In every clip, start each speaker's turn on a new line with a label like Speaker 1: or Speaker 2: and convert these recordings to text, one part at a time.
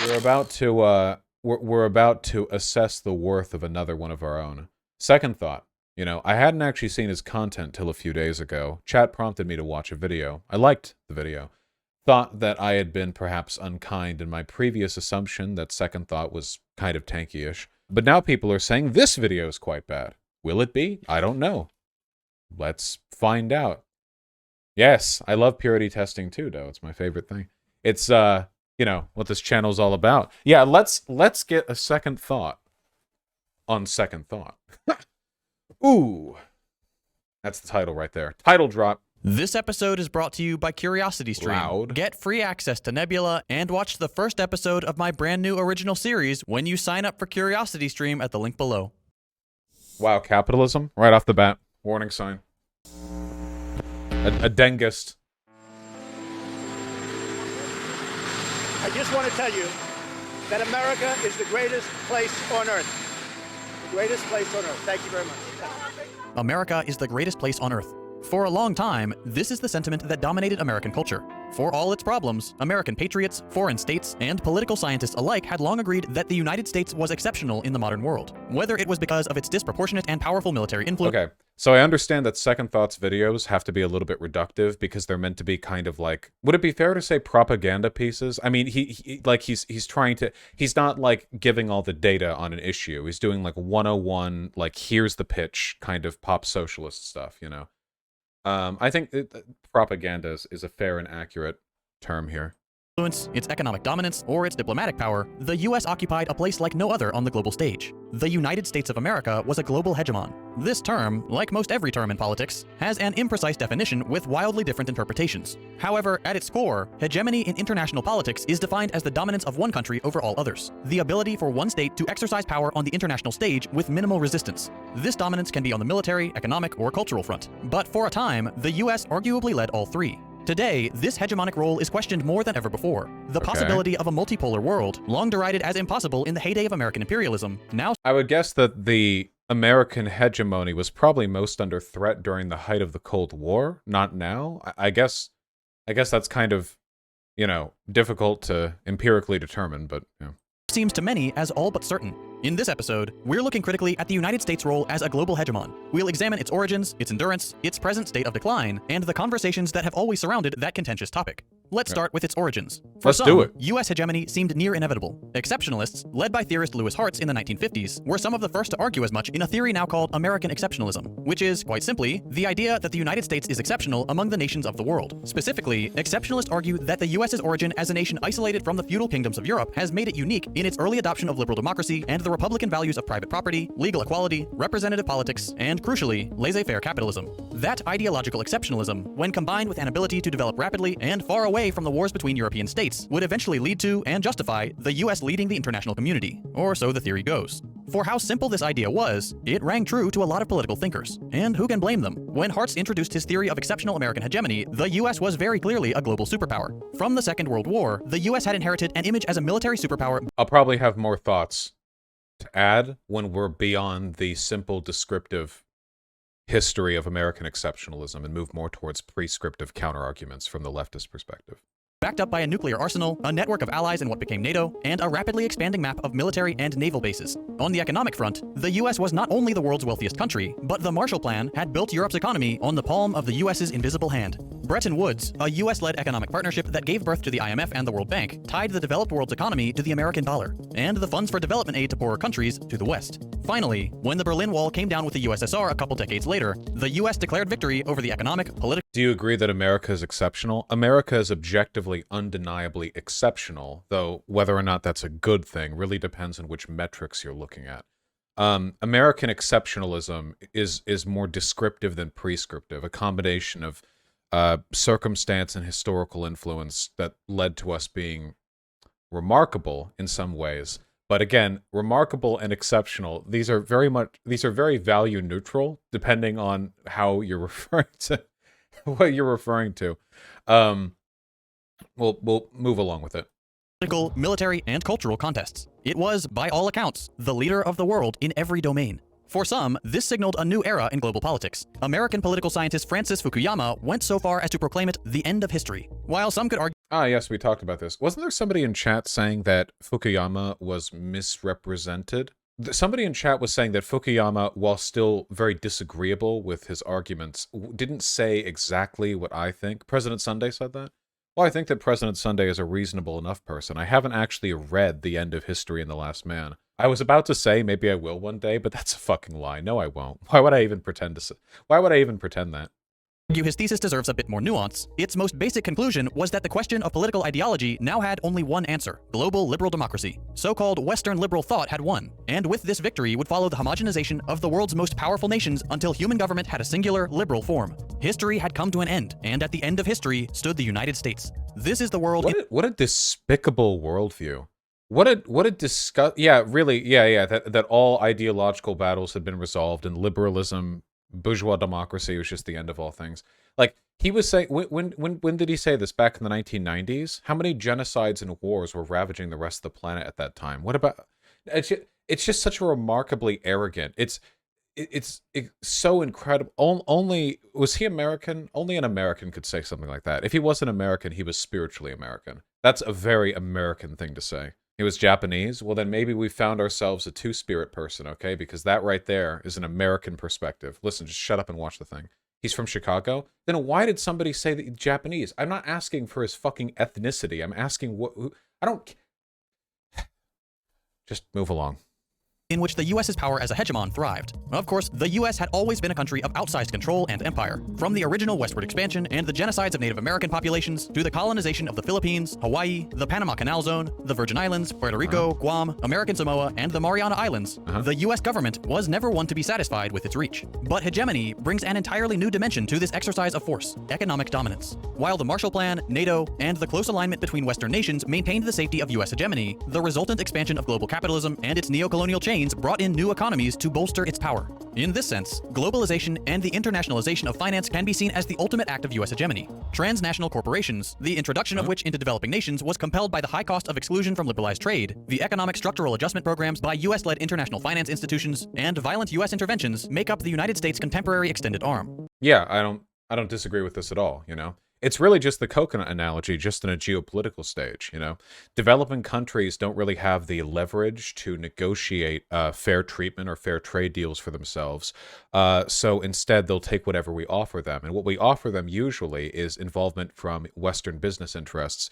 Speaker 1: We're about to assess the worth of another one of our own. Second thought. You know, I hadn't actually seen his content till a few days ago. Chat prompted me to watch a video. I liked the video. Thought that I had been perhaps unkind in my previous assumption that Second Thought was kind of tanky-ish. But now people are saying this video is quite bad. Will it be? I don't know. Let's find out. Yes, I love purity testing too, though. It's my favorite thing. It's, you know, what this channel's all about. Yeah, let's get a second thought on Second Thought. Ooh. That's the title right there. Title drop.
Speaker 2: This episode is brought to you by CuriosityStream.
Speaker 1: Loud.
Speaker 2: Get free access to Nebula and watch the first episode of my brand new original series when you sign up for CuriosityStream at the link below.
Speaker 1: Wow, capitalism? Right off the bat. Warning sign. A dentist.
Speaker 3: I just want to tell you that America is the greatest place on earth. The greatest place on earth. Thank you very much.
Speaker 2: America is the greatest place on earth. For a long time, this is the sentiment that dominated American culture. For all its problems, American patriots, foreign states, and political scientists alike had long agreed that the United States was exceptional in the modern world, whether it was because of its disproportionate and powerful military influence.
Speaker 1: Okay, so I understand that Second Thought's videos have to be a little bit reductive because they're meant to be kind of like, would it be fair to say propaganda pieces? I mean, he's trying to, he's not like giving all the data on an issue. He's doing like 101, like here's the pitch kind of pop socialist stuff, you know? I think propaganda is a fair and accurate term here.
Speaker 2: Its economic dominance, or its diplomatic power, the U.S. occupied a place like no other on the global stage. The United States of America was a global hegemon. This term, like most every term in politics, has an imprecise definition with wildly different interpretations. However, at its core, hegemony in international politics is defined as the dominance of one country over all others, the ability for one state to exercise power on the international stage with minimal resistance. This dominance can be on the military, economic, or cultural front, but for a time, the U.S. arguably led all three. Today, this hegemonic role is questioned more than ever before. The possibility of a multipolar world, long derided as impossible in the heyday of American imperialism, now...
Speaker 1: I would guess that the American hegemony was probably most under threat during the height of the Cold War, not now. I guess that's kind of, you know, difficult to empirically determine, but, you know.
Speaker 2: Seems to many as all but certain. In this episode, we're looking critically at the United States' role as a global hegemon. We'll examine its origins, its endurance, its present state of decline, and the conversations that have always surrounded that contentious topic. Let's start with its origins. For some,
Speaker 1: do it.
Speaker 2: U.S. hegemony seemed near inevitable. Exceptionalists, led by theorist Lewis Hartz in the 1950s, were some of the first to argue as much in a theory now called American exceptionalism, which is, quite simply, the idea that the United States is exceptional among the nations of the world. Specifically, exceptionalists argue that the U.S.'s origin as a nation isolated from the feudal kingdoms of Europe has made it unique in its early adoption of liberal democracy and the Republican values of private property, legal equality, representative politics, and, crucially, laissez-faire capitalism. That ideological exceptionalism, when combined with an ability to develop rapidly and far away from the wars between European states, would eventually lead to and justify the U.S. leading the international community, or so the theory goes. For how simple this idea was, it rang true to a lot of political thinkers. And who can blame them? When Hartz introduced his theory of exceptional American hegemony, the U.S. was very clearly a global superpower. From the Second World War, the U.S. had inherited an image as a military superpower.
Speaker 1: I'll probably have more thoughts to add when we're beyond the simple descriptive history of American exceptionalism and move more towards prescriptive counterarguments from the leftist perspective.
Speaker 2: Backed up by a nuclear arsenal, a network of allies in what became NATO, and a rapidly expanding map of military and naval bases. On the economic front, the U.S. was not only the world's wealthiest country, but the Marshall Plan had built Europe's economy on the palm of the U.S.'s invisible hand. Bretton Woods, a U.S.-led economic partnership that gave birth to the IMF and the World Bank, tied the developed world's economy to the American dollar, and the funds for development aid to poorer countries to the West. Finally, when the Berlin Wall came down with the USSR a couple decades later, the U.S. declared victory over the economic, political...
Speaker 1: Do you agree that America is exceptional? America is objectively, undeniably exceptional, though whether or not that's a good thing really depends on which metrics you're looking at. American exceptionalism is more descriptive than prescriptive, a combination of circumstance and historical influence that led to us being remarkable in some ways. But again, remarkable and exceptional, these are very value neutral, depending on how you're referring to what you're referring to. We'll move along with it.
Speaker 2: Political, military, and cultural contests. It was, by all accounts, the leader of the world in every domain. For some, this signaled a new era in global politics. American political scientist Francis Fukuyama went so far as to proclaim it the end of history. While some could argue
Speaker 1: Ah, yes, we talked about this. Wasn't there somebody in chat saying that Fukuyama was misrepresented? Somebody in chat was saying that Fukuyama, while still very disagreeable with his arguments, didn't say exactly what I think. President Sunday said that? Well, I think that President Sunday is a reasonable enough person. I haven't actually read The End of History and The Last Man. I was about to say maybe I will one day, but that's a fucking lie. No, I won't. Why would I even pretend to say? Why would I even pretend that?
Speaker 2: his thesis deserves a bit more nuance, its most basic conclusion was that the question of political ideology now had only one answer: global liberal democracy. So-called Western liberal thought had won, and with this victory would follow the homogenization of the world's most powerful nations until human government had a singular liberal form. History had come to an end, and at the end of history stood the United States. This is the world.
Speaker 1: What a despicable worldview. What a disgust. Yeah, really. Yeah. That all ideological battles had been resolved, and liberalism, bourgeois democracy was just the end of all things. Like he was saying, when did he say this? Back in the 1990s? How many genocides and wars were ravaging the rest of the planet at that time? What about? It's just such a remarkably arrogant. It's so incredible. Only was he American? Only an American could say something like that. If he wasn't American, he was spiritually American. That's a very American thing to say. He was Japanese. Well, then maybe we found ourselves a two-spirit person, okay? Because that right there is an American perspective. Listen, just shut up and watch the thing. He's from Chicago? Then why did somebody say that he's Japanese? I'm not asking for his fucking ethnicity. I'm asking I don't... Just move along.
Speaker 2: In which the US's power as a hegemon thrived. Of course, the US had always been a country of outsized control and empire. From the original westward expansion and the genocides of Native American populations to the colonization of the Philippines, Hawaii, the Panama Canal Zone, the Virgin Islands, Puerto Rico, Guam, American Samoa, and the Mariana Islands, the US government was never one to be satisfied with its reach. But hegemony brings an entirely new dimension to this exercise of force: economic dominance. While the Marshall Plan, NATO, and the close alignment between Western nations maintained the safety of US hegemony, the resultant expansion of global capitalism and its neo-colonial chains brought in new economies to bolster its power. In this sense, globalization and the internationalization of finance can be seen as the ultimate act of US hegemony. Transnational corporations, the introduction of which into developing nations was compelled by the high cost of exclusion from liberalized trade, the economic structural adjustment programs by US-led international finance institutions, and violent US interventions make up the United States' contemporary extended arm.
Speaker 1: Yeah, I don't disagree with this at all, you know? It's really just the coconut analogy, just in a geopolitical stage, you know? Developing countries don't really have the leverage to negotiate fair treatment or fair trade deals for themselves. So instead, they'll take whatever we offer them. And what we offer them usually is involvement from Western business interests,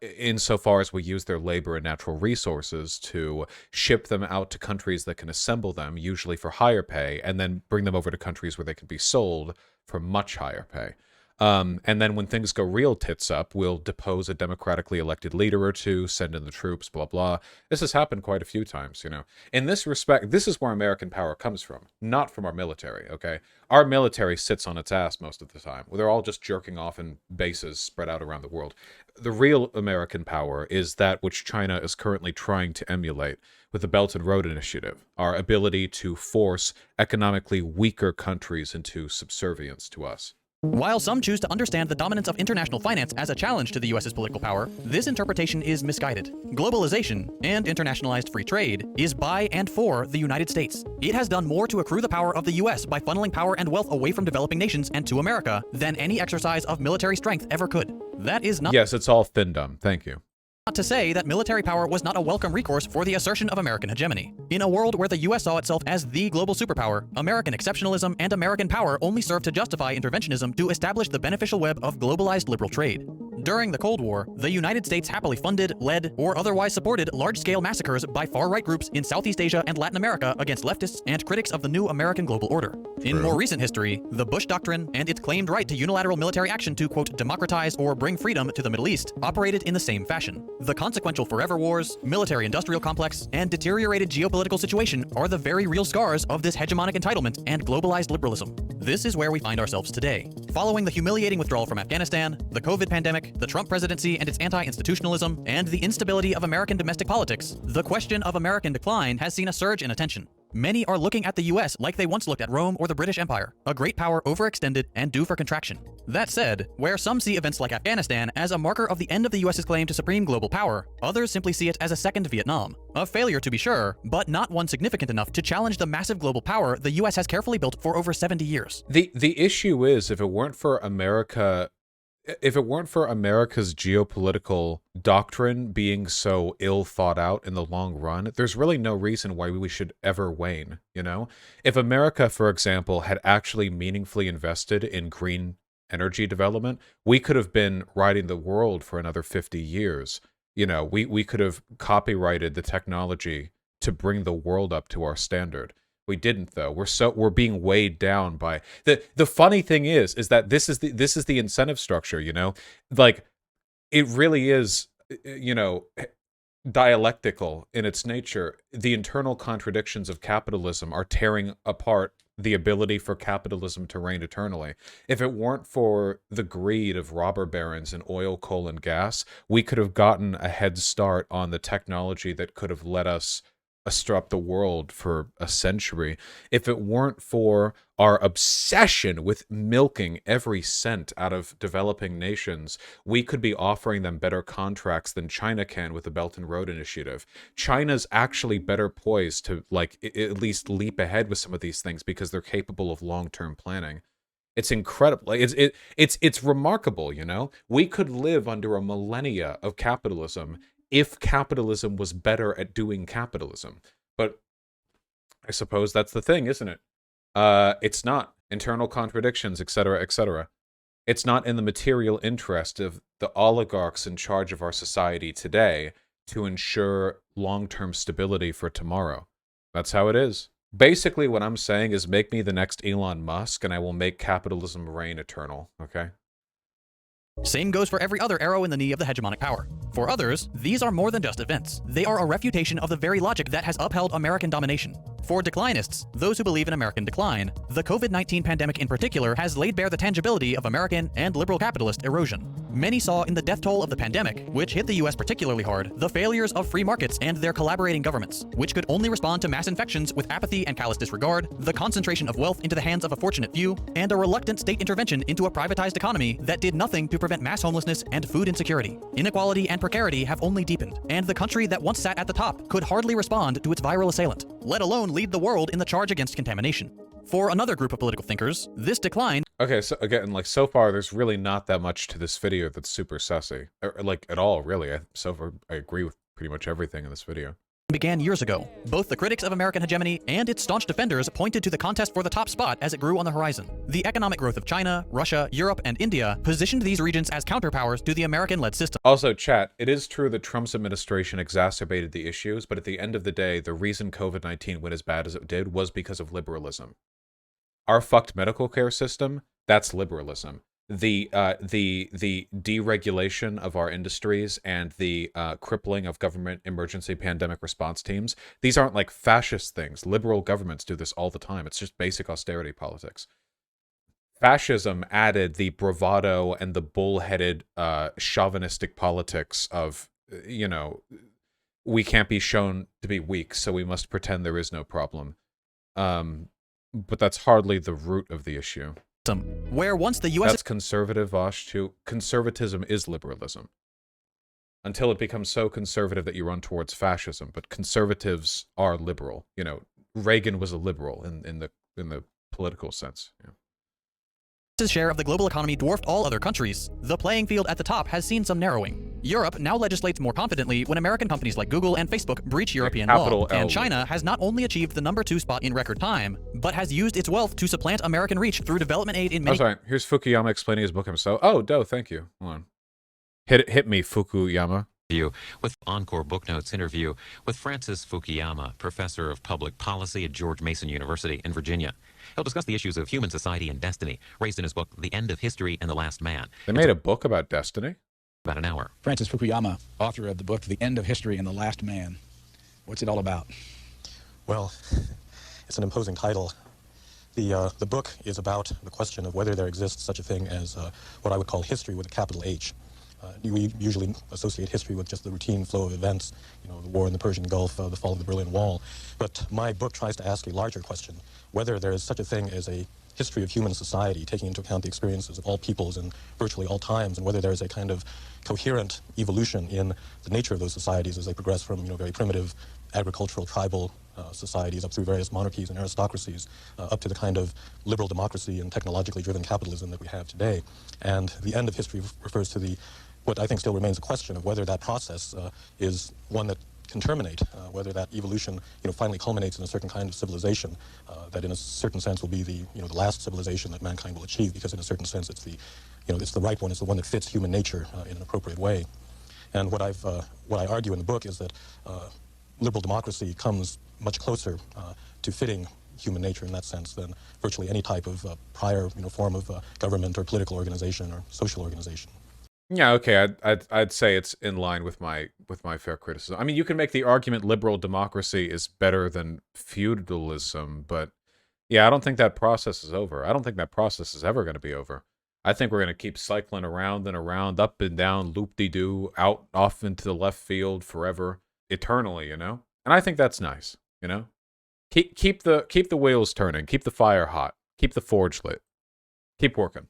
Speaker 1: insofar as we use their labor and natural resources to ship them out to countries that can assemble them, usually for higher pay, and then bring them over to countries where they can be sold for much higher pay. And then when things go real tits up, we'll depose a democratically elected leader or two, send in the troops, blah, blah. This has happened quite a few times, you know. In this respect, this is where American power comes from, not from our military, okay? Our military sits on its ass most of the time. They're all just jerking off in bases spread out around the world. The real American power is that which China is currently trying to emulate with the Belt and Road Initiative, our ability to force economically weaker countries into subservience to us.
Speaker 2: While some choose to understand the dominance of international finance as a challenge to the US's political power, this interpretation is misguided. Globalization and internationalized free trade is by and for the United States. It has done more to accrue the power of the US by funneling power and wealth away from developing nations and to America than any exercise of military strength ever could. That is not—
Speaker 1: Yes, it's all fin-dumb. Thank you.
Speaker 2: Not to say that military power was not a welcome recourse for the assertion of American hegemony. In a world where the US saw itself as the global superpower, American exceptionalism and American power only served to justify interventionism to establish the beneficial web of globalized liberal trade. During the Cold War, the United States happily funded, led, or otherwise supported large-scale massacres by far-right groups in Southeast Asia and Latin America against leftists and critics of the new American global order. In more recent history, the Bush Doctrine and its claimed right to unilateral military action to, quote, democratize or bring freedom to the Middle East operated in the same fashion. The consequential forever wars, military-industrial complex, and deteriorated geopolitical situation are the very real scars of this hegemonic entitlement and globalized liberalism. This is where we find ourselves today. Following the humiliating withdrawal from Afghanistan, the COVID pandemic, the Trump presidency and its anti-institutionalism, and the instability of American domestic politics, the question of American decline has seen a surge in attention. Many are looking at the US like they once looked at Rome or the British Empire, a great power overextended and due for contraction. That said, where some see events like Afghanistan as a marker of the end of the US's claim to supreme global power, others simply see it as a second Vietnam. A failure to be sure, but not one significant enough to challenge the massive global power the US has carefully built for over 70 years.
Speaker 1: The issue is, if it weren't for America's geopolitical doctrine being so ill thought out in the long run, there's really no reason why we should ever wane, you know? If America, for example, had actually meaningfully invested in green energy development, we could have been riding the world for another 50 years. You know, we could have copyrighted the technology to bring the world up to our standard. We didn't, though. We're being weighed down by the funny thing is that this is the incentive structure, you know? Like, it really is, you know, dialectical in its nature. The internal contradictions of capitalism are tearing apart the ability for capitalism to reign eternally. If it weren't for the greed of robber barons in oil, coal, and gas, we could have gotten a head start on the technology that could have let us disrupt the world for a century. If it weren't for our obsession with milking every cent out of developing nations, we could be offering them better contracts than China can with the Belt and Road Initiative. China's actually better poised to, like, at least leap ahead with some of these things because they're capable of long-term planning. It's incredible. It's remarkable, you know? We could live under a millennia of capitalism if capitalism was better at doing capitalism. But I suppose that's the thing, isn't it? It's not. Internal contradictions, etc., etc. It's not in the material interest of the oligarchs in charge of our society today to ensure long-term stability for tomorrow. That's how it is. Basically, what I'm saying is, make me the next Elon Musk, and I will make capitalism reign eternal, okay?
Speaker 2: Same goes for every other arrow in the knee of the hegemonic power. For others, these are more than just events. They are a refutation of the very logic that has upheld American domination. For declinists, those who believe in American decline, the COVID-19 pandemic in particular has laid bare the tangibility of American and liberal capitalist erosion. Many saw in the death toll of the pandemic, which hit the US particularly hard, the failures of free markets and their collaborating governments, which could only respond to mass infections with apathy and callous disregard, the concentration of wealth into the hands of a fortunate few, and a reluctant state intervention into a privatized economy that did nothing to prevent mass homelessness and food insecurity. Inequality and precarity have only deepened, and the country that once sat at the top could hardly respond to its viral assailant, let alone lead the world in the charge against contamination. For another group of political thinkers, this decline...
Speaker 1: Okay, so again, like, so far, there's really not that much to this video that's super sussy. Or, like, at all, really. So far, I agree with pretty much everything in this video.
Speaker 2: Began years ago. Both the critics of American hegemony and its staunch defenders pointed to the contest for the top spot as it grew on the horizon. The economic growth of China, Russia, Europe, and India positioned these regions as counterpowers to the American-led system.
Speaker 1: Also, chat, it is true that Trump's administration exacerbated the issues, but at the end of the day, the reason COVID-19 went as bad as it did was because of liberalism. Our fucked medical care system, that's liberalism. The deregulation of our industries and the crippling of government emergency pandemic response teams, these aren't like fascist things. Liberal governments do this all the time. It's just basic austerity politics. Fascism added the bravado and the bullheaded chauvinistic politics of, you know, we can't be shown to be weak, so we must pretend there is no problem. But that's hardly the root of the issue.
Speaker 2: Where once the U.S.
Speaker 1: That's conservative, Vaush, too. Conservatism is liberalism. Until it becomes so conservative that you run towards fascism. But conservatives are liberal. You know, Reagan was a liberal in the political sense. Yeah.
Speaker 2: share of the global economy dwarfed all other countries, the playing field at the top has seen some narrowing. Europe now legislates more confidently when American companies like Google and Facebook breach European law, and China has not only achieved the #2 spot in record time, but has used its wealth to supplant American reach through development aid in many—
Speaker 1: Oh, sorry. Here's Fukuyama explaining his book himself. Oh, Doe, thank you. Hold on. Hit me, Fukuyama.
Speaker 4: With Encore Book Notes interview with Francis Fukuyama, professor of public policy at George Mason University in Virginia. He'll discuss the issues of human society and destiny, raised in his book, The End of History and the Last Man.
Speaker 1: They made a book about destiny?
Speaker 4: About an hour.
Speaker 5: Francis Fukuyama, author of the book, The End of History and the Last Man. What's it all about?
Speaker 6: Well, it's an imposing title. The book is about the question of whether there exists such a thing as what I would call history with a capital H. We usually associate history with just the routine flow of events, the war in the Persian Gulf, the fall of the Berlin Wall. But my book tries to ask a larger question, whether there is such a thing as a history of human society, taking into account the experiences of all peoples in virtually all times, and whether there is a kind of coherent evolution in the nature of those societies as they progress from, very primitive agricultural tribal societies up through various monarchies and aristocracies, up to the kind of liberal democracy and technologically driven capitalism that we have today. And the end of history refers to what I think still remains a question of whether that process is one that can terminate, whether that evolution, finally culminates in a certain kind of civilization that, in a certain sense, will be the last civilization that mankind will achieve, because in a certain sense, it's it's the right one, it's the one that fits human nature in an appropriate way. And what I argue in the book is that liberal democracy comes much closer to fitting human nature in that sense than virtually any type of prior, form of government or political organization or social organization.
Speaker 1: Yeah, okay, I'd say it's in line with my fair criticism. I mean, you can make the argument liberal democracy is better than feudalism, but yeah, I don't think that process is over. I don't think that process is ever going to be over. I think we're going to keep cycling around and around, up and down, loop-de-doo, out, off into the left field forever, eternally, And I think that's nice, Keep the wheels turning, keep the fire hot, keep the forge lit, keep working.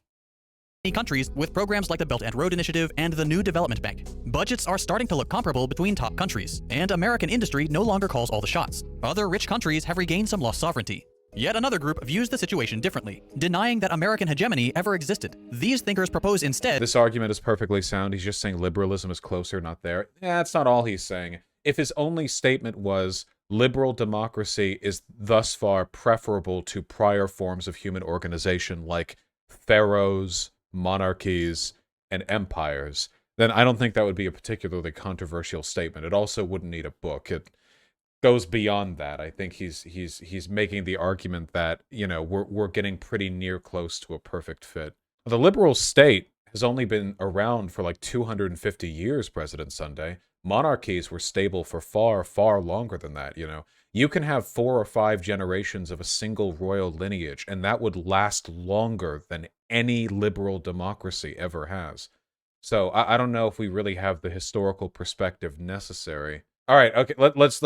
Speaker 2: Countries with programs like the Belt and Road Initiative and the New Development Bank. Budgets are starting to look comparable between top countries, and American industry no longer calls all the shots. Other rich countries have regained some lost sovereignty. Yet another group views the situation differently, denying that American hegemony ever existed. These thinkers propose instead...
Speaker 1: This argument is perfectly sound. He's just saying liberalism is closer, not there. Yeah, that's not all he's saying. If his only statement was liberal democracy is thus far preferable to prior forms of human organization like pharaohs, monarchies, and empires, then I don't think that would be a particularly controversial statement. It also wouldn't need a book. It goes beyond that. I think he's making the argument that, we're getting pretty near close to a perfect fit. The liberal state has only been around for like 250 years, President Sunday. Monarchies were stable for far, far longer than that, You can have 4 or 5 generations of a single royal lineage, and that would last longer than any liberal democracy ever has. So I don't know if we really have the historical perspective necessary. All right, okay, let's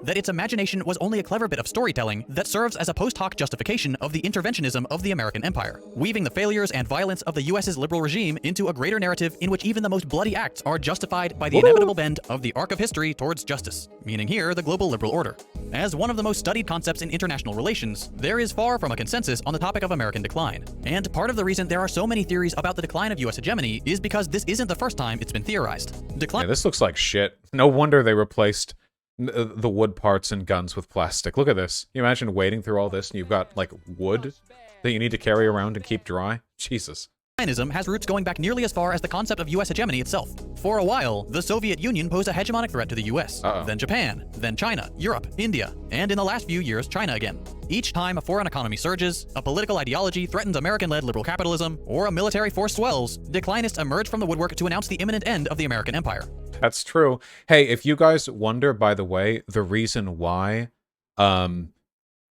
Speaker 2: that its imagination was only a clever bit of storytelling that serves as a post hoc justification of the interventionism of the American empire, weaving the failures and violence of the US's liberal regime into a greater narrative in which even the most bloody acts are justified by the inevitable bend of the arc of history towards justice, meaning here the global liberal order. As one of the most studied concepts in international relations, there is far from a consensus on the topic of American decline. And part of the reason there are so many theories about the decline of US hegemony is because this isn't the first time it's been theorized.
Speaker 1: Yeah, this looks like shit. No wonder they replaced the wood parts and guns with plastic. Look at this. You imagine wading through all this and you've got, like, wood that you need to carry around and keep dry? Jesus.
Speaker 2: Zionism has roots going back nearly as far as the concept of US hegemony itself. For a while, the Soviet Union posed a hegemonic threat to the US, then Japan, then China, Europe, India, and in the last few years, China again. Each time a foreign economy surges, a political ideology threatens American-led liberal capitalism, or a military force swells, declinists emerge from the woodwork to announce the imminent end of the American empire.
Speaker 1: That's true. Hey, if you guys wonder, by the way, the reason why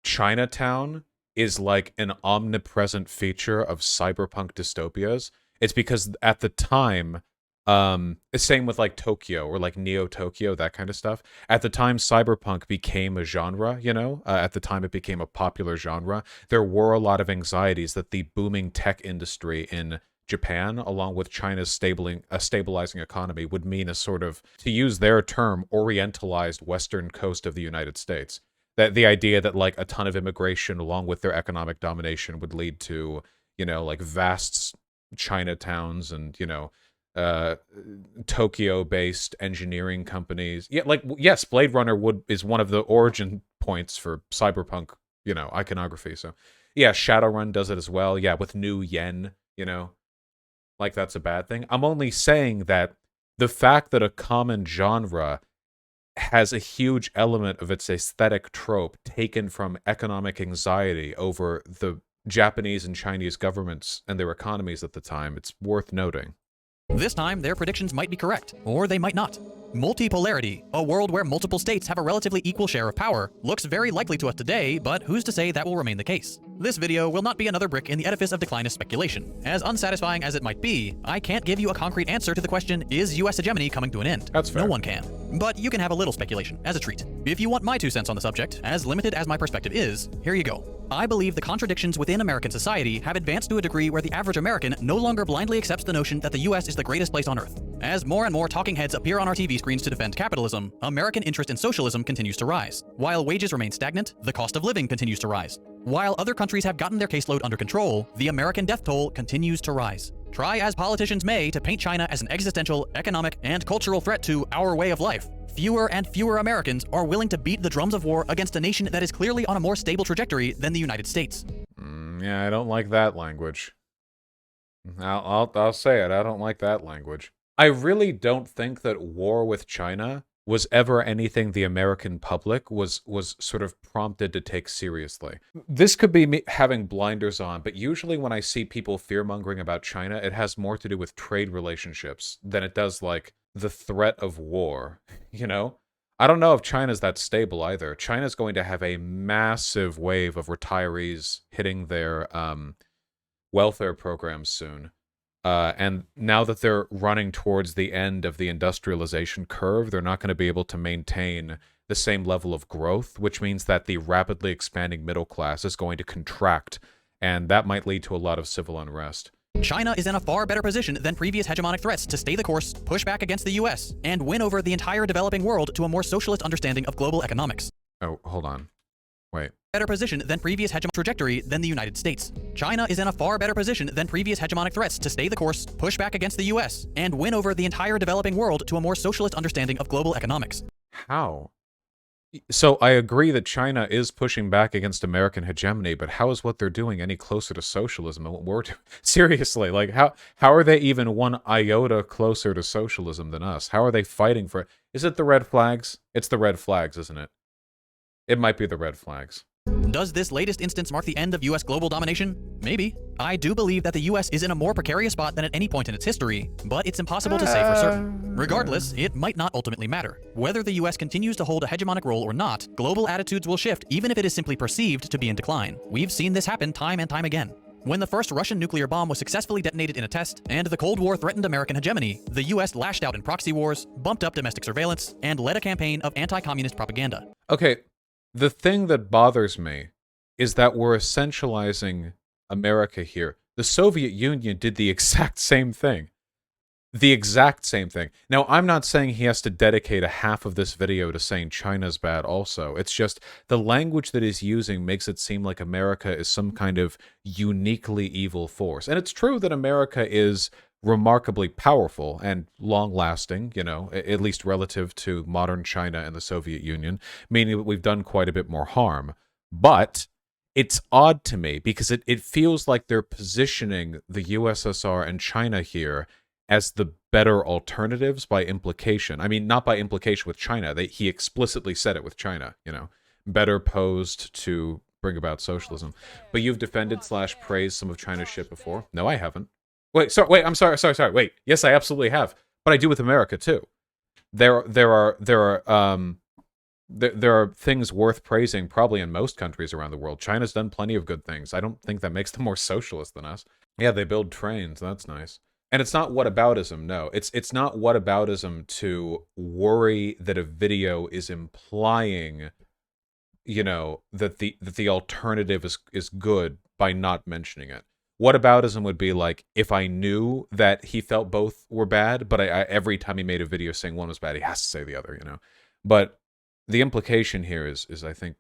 Speaker 1: Chinatown is like an omnipresent feature of cyberpunk dystopias, it's because at the time, same with like Tokyo or like Neo Tokyo, that kind of stuff. At the time cyberpunk became a genre, at the time it became a popular genre, there were a lot of anxieties that the booming tech industry in Japan, along with China's stabilizing economy, would mean a sort of, to use their term, orientalized western coast of the United States. That the idea that like a ton of immigration along with their economic domination would lead to, like vast Chinatowns and, Tokyo-based engineering companies. Yeah, like, yes, Blade Runner is one of the origin points for cyberpunk, iconography. So, yeah, Shadowrun does it as well. Yeah, with New Yen, like that's a bad thing. I'm only saying that the fact that a common genre has a huge element of its aesthetic trope taken from economic anxiety over the Japanese and Chinese governments and their economies at the time, it's worth noting.
Speaker 2: This time, their predictions might be correct, or they might not. Multipolarity, a world where multiple states have a relatively equal share of power, looks very likely to us today, but who's to say that will remain the case? This video will not be another brick in the edifice of declinist speculation. As unsatisfying as it might be, I can't give you a concrete answer to the question, is US hegemony coming to an end?
Speaker 1: That's fair.
Speaker 2: No one can. But you can have a little speculation, as a treat. If you want my 2 cents on the subject, as limited as my perspective is, here you go. I believe the contradictions within American society have advanced to a degree where the average American no longer blindly accepts the notion that the US is the greatest place on earth. As more and more talking heads appear on our TV screens to defend capitalism, American interest in socialism continues to rise. While wages remain stagnant, the cost of living continues to rise. While other countries have gotten their caseload under control, the American death toll continues to rise. Try as politicians may to paint China as an existential, economic, and cultural threat to our way of life, fewer and fewer Americans are willing to beat the drums of war against a nation that is clearly on a more stable trajectory than the United States.
Speaker 1: Yeah, I don't like that language. I'll say it, I don't like that language. I really don't think that war with China was ever anything the American public was sort of prompted to take seriously. This could be me having blinders on, but usually when I see people fear-mongering about China, it has more to do with trade relationships than it does, like, the threat of war, you know? I don't know if China's that stable either. China's going to have a massive wave of retirees hitting their welfare programs soon. And now that they're running towards the end of the industrialization curve, they're not going to be able to maintain the same level of growth, which means that the rapidly expanding middle class is going to contract, and that might lead to a lot of civil unrest.
Speaker 2: China is in a far better position than previous hegemonic threats to stay the course, push back against the US, and win over the entire developing world to a more socialist understanding of global economics.
Speaker 1: Oh, hold on. Wait.
Speaker 2: Better position than previous hegemonic trajectory than the United States. China is in a far better position than previous hegemonic threats to stay the course, push back against the US, and win over the entire developing world to a more socialist understanding of global economics.
Speaker 1: How? So I agree that China is pushing back against American hegemony, but how is what they're doing any closer to socialism than what we're doing? Seriously, like how are they even one iota closer to socialism than us? How are they fighting for it? Is it the red flags? It's the red flags, isn't it? It might be the red flags.
Speaker 2: Does this latest instance mark the end of US global domination? Maybe. I do believe that the US is in a more precarious spot than at any point in its history, but it's impossible to say for certain. Regardless, it might not ultimately matter. Whether the US continues to hold a hegemonic role or not, global attitudes will shift even if it is simply perceived to be in decline. We've seen this happen time and time again. When the first Russian nuclear bomb was successfully detonated in a test, and the Cold War threatened American hegemony, the US lashed out in proxy wars, bumped up domestic surveillance, and led a campaign of anti-communist propaganda.
Speaker 1: Okay, the thing that bothers me is that we're essentializing America here. The Soviet Union did the exact same thing. The exact same thing. Now, I'm not saying he has to dedicate a half of this video to saying China's bad also. It's just the language that he's using makes it seem like America is some kind of uniquely evil force. And it's true that America is remarkably powerful and long-lasting, you know, at least relative to modern China and the Soviet Union, meaning that we've done quite a bit more harm. But it's odd to me because it feels like they're positioning the USSR and China here as the better alternatives by implication. I mean, not by implication with China. He explicitly said it with China, you know, better posed to bring about socialism. But you've defended / praised some of China's shit before? No, I haven't. Wait, I'm sorry. Wait, yes, I absolutely have. But I do with America too. There are things worth praising probably in most countries around the world. China's done plenty of good things. I don't think that makes them more socialist than us. Yeah, they build trains. That's nice. And it's not whataboutism, no. It's not whataboutism to worry that a video is implying, you know, that the alternative is good by not mentioning it. Whataboutism would be like if I knew that he felt both were bad, but I every time he made a video saying one was bad, he has to say the other, you know. But the implication here is I think,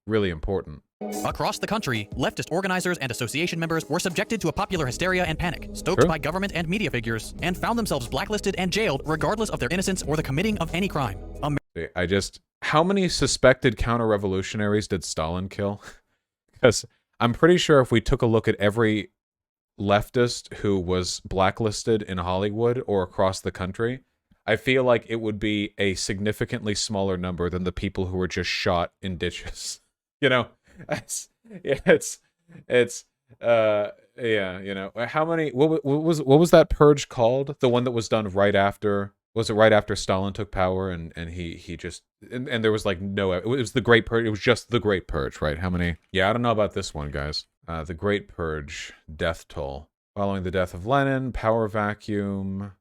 Speaker 1: really important.
Speaker 2: Across the country, leftist organizers and association members were subjected to a popular hysteria and panic, stoked by government and media figures, and found themselves blacklisted and jailed regardless of their innocence or the committing of any crime.
Speaker 1: How many suspected counter-revolutionaries did Stalin kill? Because I'm pretty sure if we took a look at every leftist who was blacklisted in Hollywood or across the country, I feel like it would be a significantly smaller number than the people who were just shot in ditches. You know, Yeah, you know, how many? What was that purge called? The one that was done right after? Was it right after Stalin took power and he just and there was like no, it was the Great Purge. It was just the Great Purge, right? How many? Yeah, I don't know about this one, guys. The Great Purge, death toll. Following the death of Lenin, power vacuum.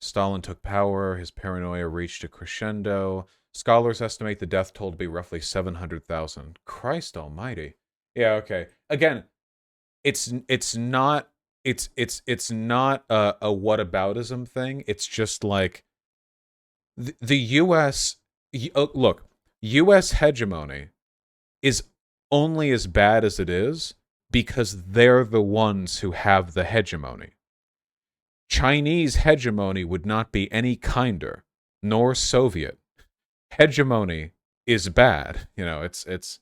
Speaker 1: Stalin took power. His paranoia reached a crescendo. Scholars estimate the death toll to be roughly 700,000. Christ almighty. Yeah, okay. Again, it's not it's not a whataboutism thing. It's just like the U.S. Look, U.S. hegemony is only as bad as it is because they're the ones who have the hegemony. Chinese hegemony would not be any kinder, nor Soviet. Hegemony is bad. You know, it's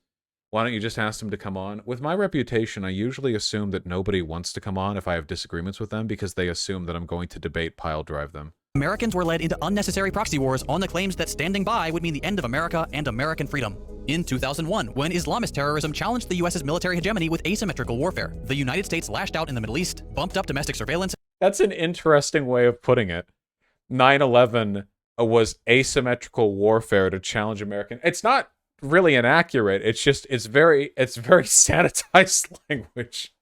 Speaker 1: why don't you just ask them to come on? With my reputation, I usually assume that nobody wants to come on if I have disagreements with them because they assume that I'm going to debate pile drive them.
Speaker 2: Americans were led into unnecessary proxy wars on the claims that standing by would mean the end of America and American freedom. In 2001, when Islamist terrorism challenged the U.S.'s military hegemony with asymmetrical warfare, the United States lashed out in the Middle East, bumped up domestic surveillance.
Speaker 1: That's an interesting way of putting it. 9/11 was asymmetrical warfare to challenge American. It's not really inaccurate. It's just it's very sanitized language.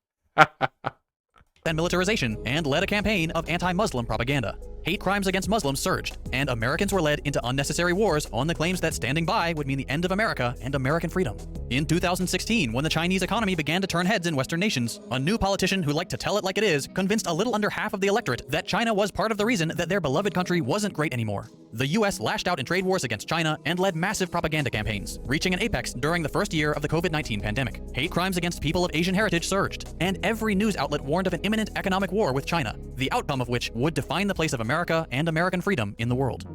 Speaker 2: And militarization, and led a campaign of anti-Muslim propaganda. Hate crimes against Muslims surged, and Americans were led into unnecessary wars on the claims that standing by would mean the end of America and American freedom. In 2016, when the Chinese economy began to turn heads in Western nations, a new politician who liked to tell it like it is convinced a little under half of the electorate that China was part of the reason that their beloved country wasn't great anymore. The US lashed out in trade wars against China and led massive propaganda campaigns, reaching an apex during the first year of the COVID-19 pandemic. Hate crimes against people of Asian heritage surged, and every news outlet warned of an imminent economic war with China, the outcome of which would define the place of America and American freedom in the world.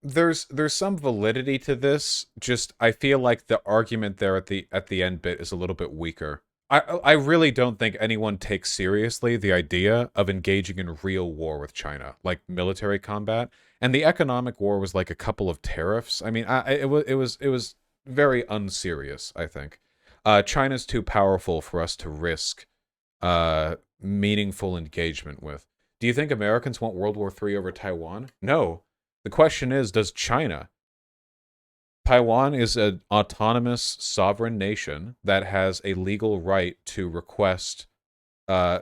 Speaker 1: There's some validity to this. Just I feel like the argument there at the end bit is a little bit weaker. I really don't think anyone takes seriously the idea of engaging in real war with China, like military combat. And the economic war was like a couple of tariffs. I mean, it was very unserious, I think. China's too powerful for us to risk meaningful engagement with. Do you think Americans want World War III over Taiwan? No. The question is, does China? Taiwan is an autonomous sovereign nation that has a legal right to request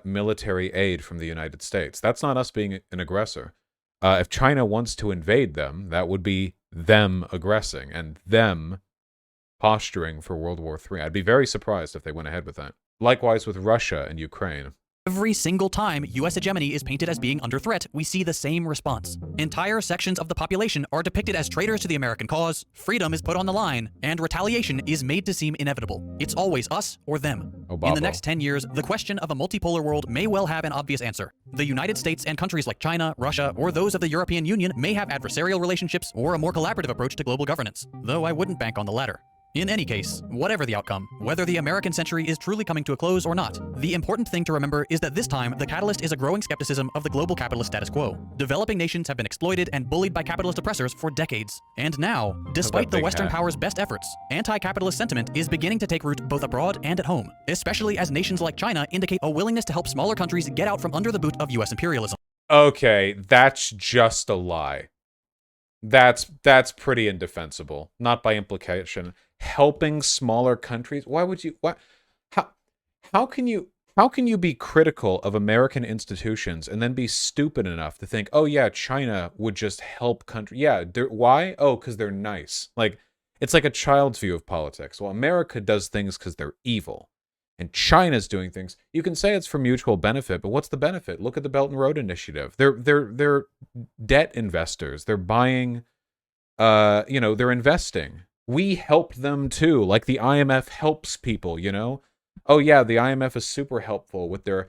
Speaker 1: military aid from the United States. That's not us being an aggressor. If China wants to invade them, that would be them aggressing and them posturing for World War III. I'd be very surprised if they went ahead with that. Likewise with Russia and Ukraine.
Speaker 2: Every single time U.S. hegemony is painted as being under threat, we see the same response. Entire sections of the population are depicted as traitors to the American cause, freedom is put on the line, and retaliation is made to seem inevitable. It's always us or them. In the next 10 years, the question of a multipolar world may well have an obvious answer. The United States and countries like China, Russia, or those of the European Union may have adversarial relationships or a more collaborative approach to global governance, though I wouldn't bank on the latter. In any case, whatever the outcome, whether the American century is truly coming to a close or not, the important thing to remember is that this time the catalyst is a growing skepticism of the global capitalist status quo. Developing nations have been exploited and bullied by capitalist oppressors for decades. And now, despite the Western powers' best efforts, anti-capitalist sentiment is beginning to take root both abroad and at home, especially as nations like China indicate a willingness to help smaller countries get out from under the boot of US imperialism.
Speaker 1: Okay, that's just a lie. That's pretty indefensible, not by implication. Helping smaller countries? Why would you? What? How can you be critical of American institutions and then be stupid enough to think, oh yeah, China would just help country? Yeah, why? Oh, because they're nice. Like it's like a child's view of politics. Well, America does things because they're evil, and China's doing things. You can say it's for mutual benefit, but what's the benefit? Look at the Belt and Road Initiative. They're debt investors. They're buying. They're investing. We helped them too, like the IMF helps people, you know? Oh yeah, the IMF is super helpful with their,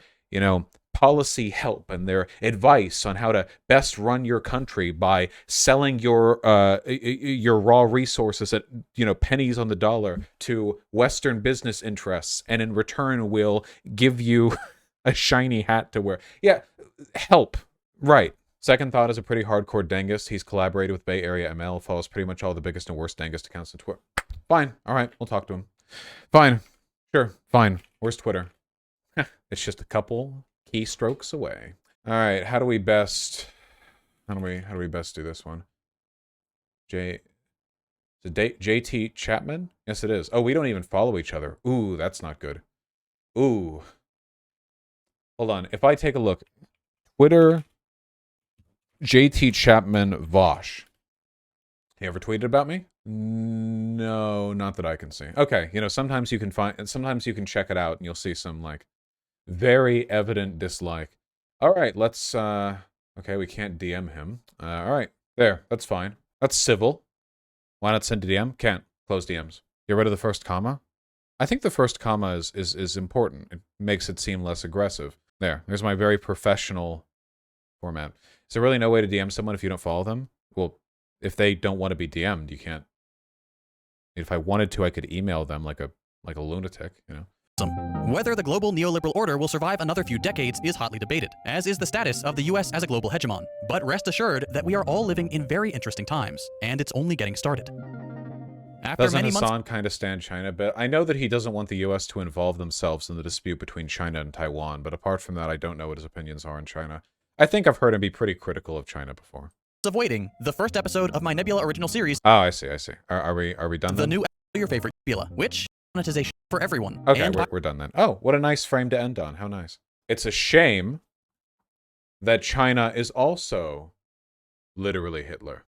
Speaker 1: policy help and their advice on how to best run your country by selling your raw resources at, pennies on the dollar to Western business interests, and in return will give you a shiny hat to wear. Yeah, help. Right. Second Thought is a pretty hardcore Dengist. He's collaborated with Bay Area ML, follows pretty much all the biggest and worst Dengist accounts on Twitter. Fine. All right. We'll talk to him. Fine. Sure. Fine. Where's Twitter? It's just a couple keystrokes away. All right, how do we best do this one? JT Chapman? Yes, it is. Oh, we don't even follow each other. Ooh, that's not good. Ooh. Hold on. If I take a look, Twitter, JT Chapman Vaush. He ever tweeted about me? No, not that I can see. Okay, you know, sometimes you can check it out and you'll see some, like, very evident dislike. All right, let's, okay, we can't DM him. All right, there, that's fine. That's civil. Why not send a DM? Can't. Close DMs. Get rid of the first comma. I think the first comma is important. It makes it seem less aggressive. There's my very professional format. Is there really no way to DM someone if you don't follow them? Well, if they don't want to be DM'd, you can't. If I wanted to, I could email them like a lunatic, you know?
Speaker 2: Whether the global neoliberal order will survive another few decades is hotly debated, as is the status of the US as a global hegemon. But rest assured that we are all living in very interesting times, and it's only getting started.
Speaker 1: Doesn't Hassan kind of stand China a bit? I know that he doesn't want the US to involve themselves in the dispute between China and Taiwan, but apart from that, I don't know what his opinions are on China. I think I've heard him be pretty critical of China before.
Speaker 2: Of waiting, the first episode of my Nebula original series.
Speaker 1: Oh, I see. Are we done then?
Speaker 2: The new your favorite Nebula, which monetization for everyone.
Speaker 1: Okay, we're done then. Oh, what a nice frame to end on. How nice. It's a shame that China is also literally Hitler.